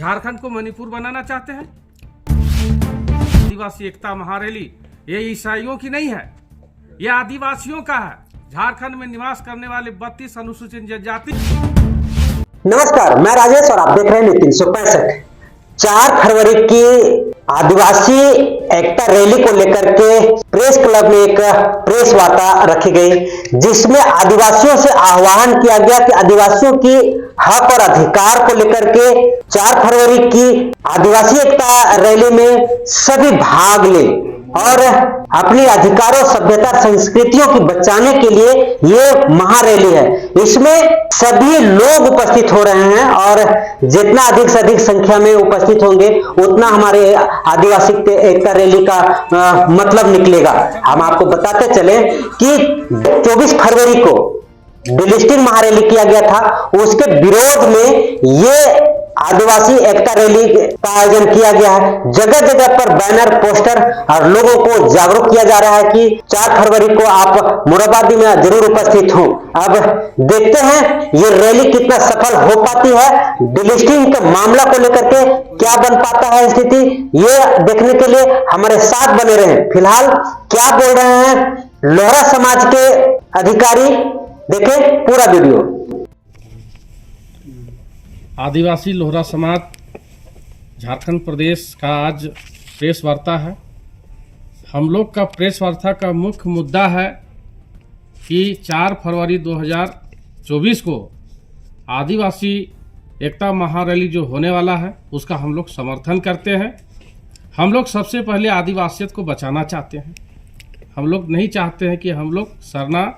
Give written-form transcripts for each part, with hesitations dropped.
झारखंड को मणिपुर बनाना चाहते हैं। आदिवासी एकता महारैली ये ईसाइयों की नहीं है, ये आदिवासियों का है। झारखंड में निवास करने वाले 32 अनुसूचित जनजाति। नमस्कार, मैं राजेश और आप देख रहे हैं न्यूज़ 365। 4 फरवरी की आदिवासी एकता रैली को लेकर के प्रेस क्लब में एक प्रेस वार्ता रखी गई, जिसमें आदिवासियों से आह्वान किया गया कि आदिवासियों की हक और अधिकार को लेकर के 4 फरवरी की आदिवासी एकता रैली में सभी भाग लें और अपनी अधिकारों, सभ्यता, संस्कृतियों की बचाने के लिए ये महारैली है। इसमें सभी लोग उपस्थित हो रहे हैं और जितना अधिक से अधिक संख्या में उपस्थित होंगे उतना हमारे आदिवासी एकता रैली का मतलब निकलेगा। हम आपको बताते चले कि 24 फरवरी को डिलिस्टिंग महारैली किया गया था, उसके विरोध में ये आदिवासी एकता रैली का आयोजन किया गया है। जगह जगह पर बैनर, पोस्टर और लोगों को जागरूक किया जा रहा है कि 4 फरवरी को आप मुराबादी में जरूर उपस्थित हों। अब देखते हैं ये रैली कितना सफल हो पाती है। डिलिस्टिंग के मामला को लेकर के क्या बन पाता है स्थिति, ये देखने के लिए हमारे साथ बने रहें। फिलहाल क्या बोल रहे हैं लोहरा समाज के अधिकारी, देखें पूरा वीडियो। आदिवासी लोहरा समाज झारखंड प्रदेश का आज प्रेस वार्ता है। हम लोग का प्रेस वार्ता का मुख्य मुद्दा है कि 4 फरवरी 2024 को आदिवासी एकता महारैली जो होने वाला है उसका हम लोग समर्थन करते हैं। हम लोग सबसे पहले आदिवासियत को बचाना चाहते हैं। हम लोग नहीं चाहते हैं कि हम लोग सरना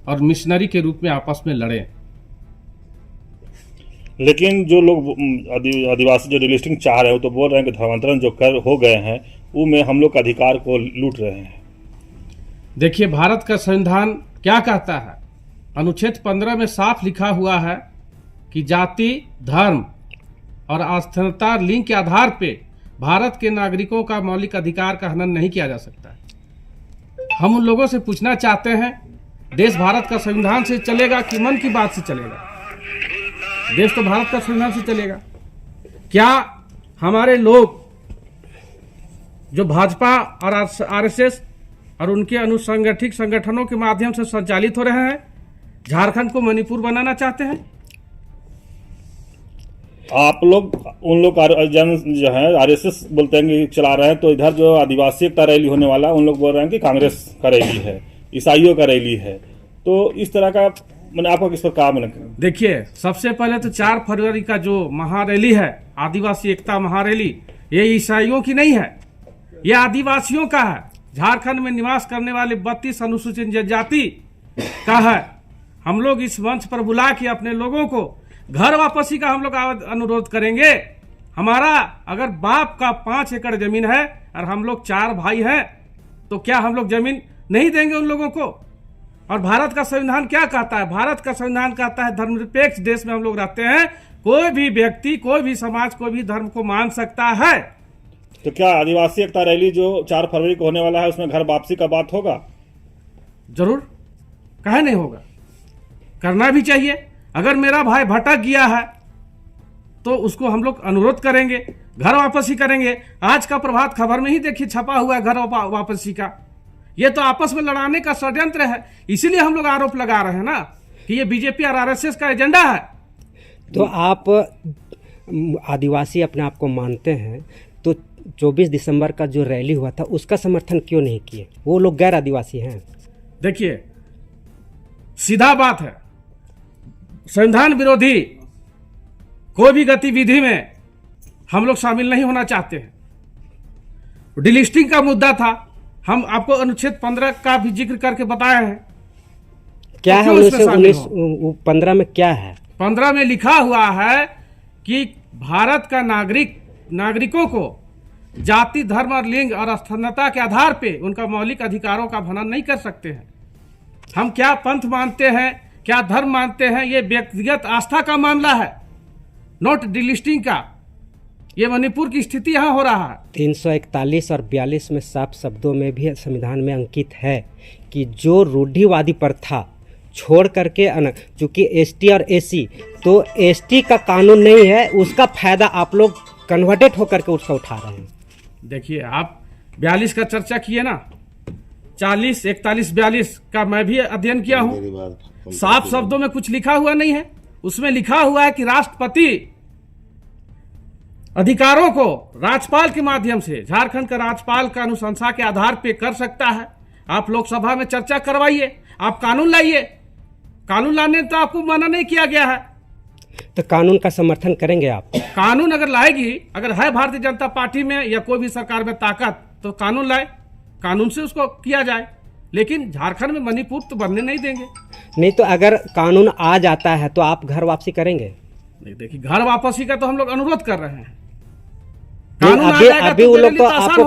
और मिशनरी के रूप में आपस में लड़ें। लेकिन जो लोग आदिवासी जो डिलिस्टिंग चाह रहे हैं वो तो बोल रहे हैं कि धर्मांतरण जो कर हो गए हैं वो में हम लोग का अधिकार को लूट रहे हैं। देखिए, भारत का संविधान क्या कहता है? अनुच्छेद 15 में साफ लिखा हुआ है कि जाति, धर्म और आस्थानीयता, लिंग के आधार पे भारत के नागरिकों का मौलिक अधिकार का हनन नहीं किया जा सकता है। हम उन लोगों से पूछना चाहते हैं, देश भारत का संविधान से चलेगा कि मन की बात से चलेगा? देश तो भारत का संविधान से चलेगा। क्या हमारे लोग जो भाजपा और आरएसएस और उनके अनुसंगठित संगठनों के माध्यम से संचालित हो रहे हैं, झारखंड को मणिपुर बनाना चाहते हैं? आप लोग उन लोग जन जो है आरएसएस बोलते हैं कि चला रहे हैं, तो इधर जो आदिवासी एकता रैली होने वाला है उन लोग बोल रहे हैं कि कांग्रेस का रैली है, ईसाइयों का रैली है। तो इस तरह का मैंने आपको किस पर कहा? मैंने देखिए, सबसे पहले तो 4 फरवरी का जो महारैली है, आदिवासी एकता महारैली, ये ईसाइयों की नहीं है, ये आदिवासियों का है। झारखंड में निवास करने वाले 32 अनुसूचित जनजाति का है। हम लोग इस मंच पर बुला के अपने लोगों को घर वापसी का हम लोग अनुरोध करेंगे। हमारा अगर बाप का 5 एकड़ जमीन है और हम लोग 4 भाई हैं, तो क्या हम लोग जमीन नहीं देंगे उन लोगों को? और भारत का संविधान क्या कहता है? भारत का संविधान कहता है धर्मनिरपेक्ष देश में हम लोग रहते हैं, कोई भी व्यक्ति, कोई भी समाज, कोई भी धर्म को मान सकता है। तो क्या आदिवासी एकता रैली जो 4 फरवरी को होने वाला है उसमें घर वापसी का बात होगा? जरूर, काहे नहीं होगा, करना भी चाहिए। अगर मेरा भाई भटक गया है तो उसको हम लोग अनुरोध करेंगे, घर वापसी करेंगे। आज का प्रभात खबर में ही देखिए छपा हुआ है घर वापसी का। ये तो आपस में लड़ाने का षड्यंत्र है, इसीलिए हम लोग आरोप लगा रहे हैं ना कि ये बीजेपी और आरएसएस का एजेंडा है। तो आप आदिवासी अपने आप को मानते हैं, तो 24 दिसंबर का जो रैली हुआ था उसका समर्थन क्यों नहीं किए? वो लोग गैर आदिवासी हैं। देखिए, सीधा बात है, संविधान विरोधी कोई भी गतिविधि में हम लोग शामिल नहीं होना चाहते हैं। डिलिस्टिंग का मुद्दा था, हम आपको अनुच्छेद 15 का भी जिक्र करके बताए हैं। क्या है 15 में? क्या है 15 में? लिखा हुआ है कि भारत का नागरिकों को जाति, धर्म और लिंग और स्थानीयता के आधार पे उनका मौलिक अधिकारों का हनन नहीं कर सकते हैं। हम क्या पंथ मानते हैं, क्या धर्म मानते हैं, ये व्यक्तिगत आस्था का मामला है, नोट डिलिस्टिंग का। ये मणिपुर की स्थिति यहाँ हो रहा है। 341 और 42 में साफ शब्दों में भी संविधान में अंकित है कि जो रूढ़िवादी प्रथा छोड़ करके चूँकि एसटी और एसी, तो एसटी का कानून नहीं है, उसका फायदा आप लोग कन्वर्टेड होकर के उसका उठा रहे हैं। देखिए, आप 42 का चर्चा किए ना, 40, 41, 42 का मैं भी अध्ययन किया हूं। साफ शब्दों में कुछ लिखा हुआ नहीं है। उसमें लिखा हुआ है कि राष्ट्रपति अधिकारों को राज्यपाल के माध्यम से, झारखंड का राज्यपाल का अनुशंसा के आधार पर कर सकता है। आप लोकसभा में चर्चा करवाइए, आप कानून लाइए। कानून लाने तो आपको मना नहीं किया गया है। तो कानून का समर्थन करेंगे आप? कानून अगर लाएगी, अगर है भारतीय जनता पार्टी में या कोई भी सरकार में ताकत, तो कानून लाए, कानून से उसको किया जाए। लेकिन झारखंड में मणिपुर तो बनने नहीं देंगे। नहीं तो अगर कानून आ जाता है तो आप घर वापसी करेंगे? देखिए, घर वापसी का तो हम लोग अनुरोध कर रहे हैं। अभी वो लोग तो आपको,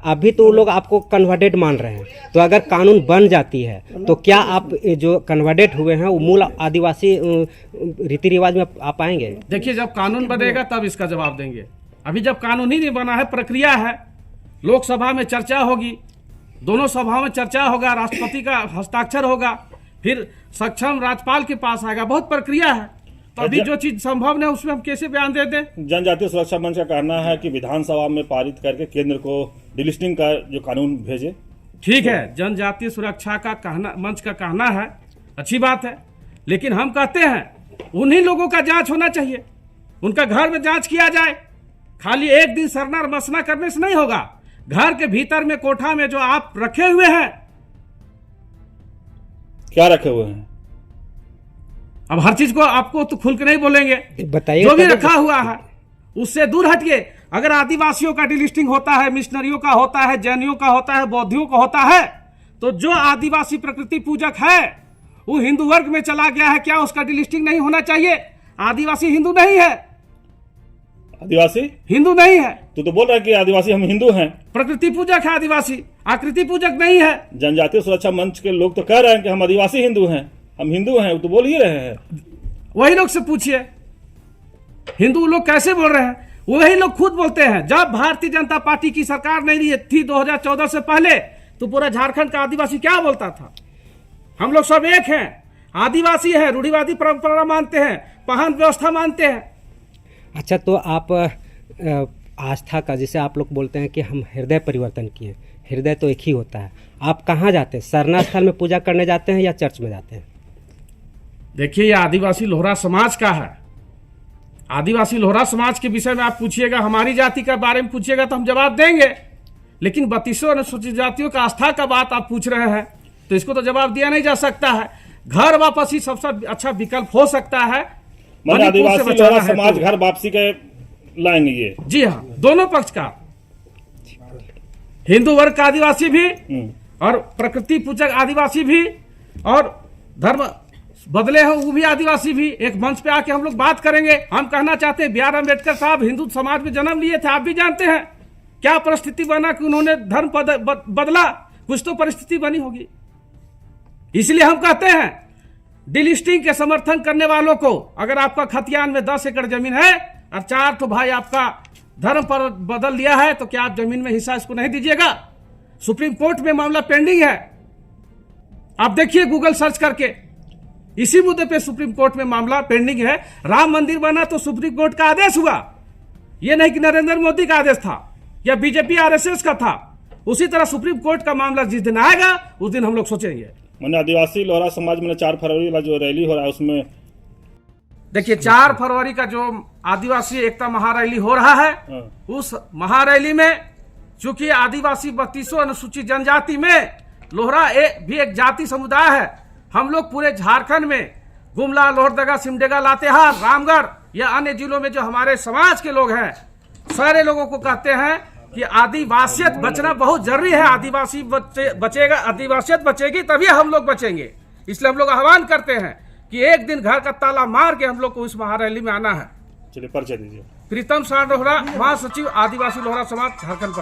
अभी तो वो लोग आपको कन्वर्टेड मान रहे हैं। तो अगर कानून बन जाती है तो क्या आप जो कन्वर्टेड हुए हैं वो मूल आदिवासी रीति रिवाज में आप आएंगे? देखिए, जब कानून बनेगा तब इसका जवाब देंगे। अभी जब कानून ही नहीं बना है, प्रक्रिया है, लोकसभा में चर्चा होगी, दोनों सभाओं में चर्चा होगा, राष्ट्रपति का हस्ताक्षर होगा, फिर सक्षम राज्यपाल के पास आएगा, बहुत प्रक्रिया है। तो अभी जो चीज संभव नहीं उसमें हम कैसे बयान दे दें? जनजातीय सुरक्षा मंच का कहना है कि विधानसभा में पारित करके केंद्र को डिलिस्टिंग का जो कानून भेजे। ठीक है, जनजातीय सुरक्षा का कहना, मंच का कहना है, अच्छी बात है। लेकिन हम कहते हैं उन्हीं लोगों का जांच होना चाहिए, उनका घर में जांच किया जाए। खाली एक दिन सरना और मसना करने से नहीं होगा। घर के भीतर में, कोठा में जो आप रखे हुए हैं, क्या रखे हुए हैं? अब हर चीज को आपको तो खुल के नहीं बोलेंगे, बताइए। जो भी रखा हुआ है उससे दूर हटिए। अगर आदिवासियों का डिलिस्टिंग होता है, मिशनरियों का होता है, जैनियों का होता है, बौद्धियों का होता है, तो जो आदिवासी प्रकृति पूजक है वो हिंदू वर्ग में चला गया है, क्या उसका डिलिस्टिंग नहीं होना चाहिए? आदिवासी हिंदू नहीं है। आदिवासी हिंदू नहीं है। तो बोल रहा है कि आदिवासी हम हिंदू हैं। प्रकृति पूजक है आदिवासी, आकृति पूजक नहीं है। जनजातीय सुरक्षा मंच के लोग तो कह रहे हैं कि हम आदिवासी हिंदू हैं, हम हिंदू हैं, तो बोल ही रहे हैं। वही लोग से पूछिए, हिंदू लोग कैसे बोल रहे हैं? वही लोग खुद बोलते हैं। जब भारतीय जनता पार्टी की सरकार नहीं थी 2014 से पहले, तो पूरा झारखंड का आदिवासी क्या बोलता था? हम लोग सब एक हैं, आदिवासी हैं, रूढ़िवादी परंपरा मानते हैं, पहन व्यवस्था मानते हैं। अच्छा, तो आप आस्था का, जिसे आप लोग बोलते हैं कि हम हृदय परिवर्तन किए, हृदय तो एक ही होता है। आप कहाँ जाते हैं? सरना स्थल में पूजा करने जाते हैं या चर्च में जाते हैं? देखिए, ये आदिवासी लोहरा समाज का है। आदिवासी लोहरा समाज के विषय में आप पूछिएगा, हमारी जाति के बारे में पूछिएगा तो हम जवाब देंगे। लेकिन 32 अनुसूचित जातियों का आस्था का बात आप पूछ रहे हैं, तो इसको तो जवाब दिया नहीं जा सकता है। घर वापसी सबसे अच्छा विकल्प हो सकता है। आदिवासी लोहरा समाज घर वापसी के लाएंगे ये? जी हाँ, दोनों पक्ष का, हिंदू वर्ग का आदिवासी भी और प्रकृति पूजक आदिवासी भी और धर्म बदले हो वो भी आदिवासी भी, एक मंच पे आके हम लोग बात करेंगे। हम कहना चाहते हैं, बी.आर. अम्बेडकर साहब हिंदू समाज में जन्म लिए थे, आप भी जानते हैं क्या परिस्थिति बना कि उन्होंने धर्म बदला। कुछ तो परिस्थिति बनी होगी। इसलिए हम कहते हैं, डिलिस्टिंग के समर्थन करने वालों को, अगर आपका खतियान में 10 एकड़ जमीन है और 4 तो भाई आपका धर्म पर बदल लिया है, तो क्या आप जमीन में हिस्सा इसको नहीं दीजिएगा? सुप्रीम कोर्ट में मामला पेंडिंग है, आप देखिए गूगल सर्च करके, इसी मुद्दे पे सुप्रीम कोर्ट में मामला पेंडिंग है। राम मंदिर बना तो सुप्रीम कोर्ट का आदेश हुआ, यह नहीं कि नरेंद्र मोदी का आदेश था या बीजेपी आरएसएस का था। उसी तरह सुप्रीम कोर्ट का मामला जिस दिन आएगा उस दिन हम लोग सोचेंगे। मैंने आदिवासी लोहरा समाज में 4 फरवरी वाला जो रैली हो रहा है उसमें देखिए, 4 फरवरी का जो आदिवासी एकता महारैली हो रहा है, उस महारैली में चूंकि आदिवासी 32 अनुसूचित जनजाति में लोहरा भी एक जाति समुदाय है। हम लोग पूरे झारखंड में गुमला, लोहरदगा, सिमडेगा, लातेहार, रामगढ़ या अन्य जिलों में जो हमारे समाज के लोग हैं, सारे लोगों को कहते हैं कि आदिवासियत बचना बहुत जरूरी है। आदिवासी बचेगा, आदिवासियत बचेगी तभी हम लोग बचेंगे। इसलिए हम लोग आह्वान करते हैं कि एक दिन घर का ताला मार के हम लोग को इस महारैली में आना है। चलिए, परिचय दीजिए। प्रीतम साण लोहरा, महासचिव आदिवासी लोहरा समाज, झारखंड।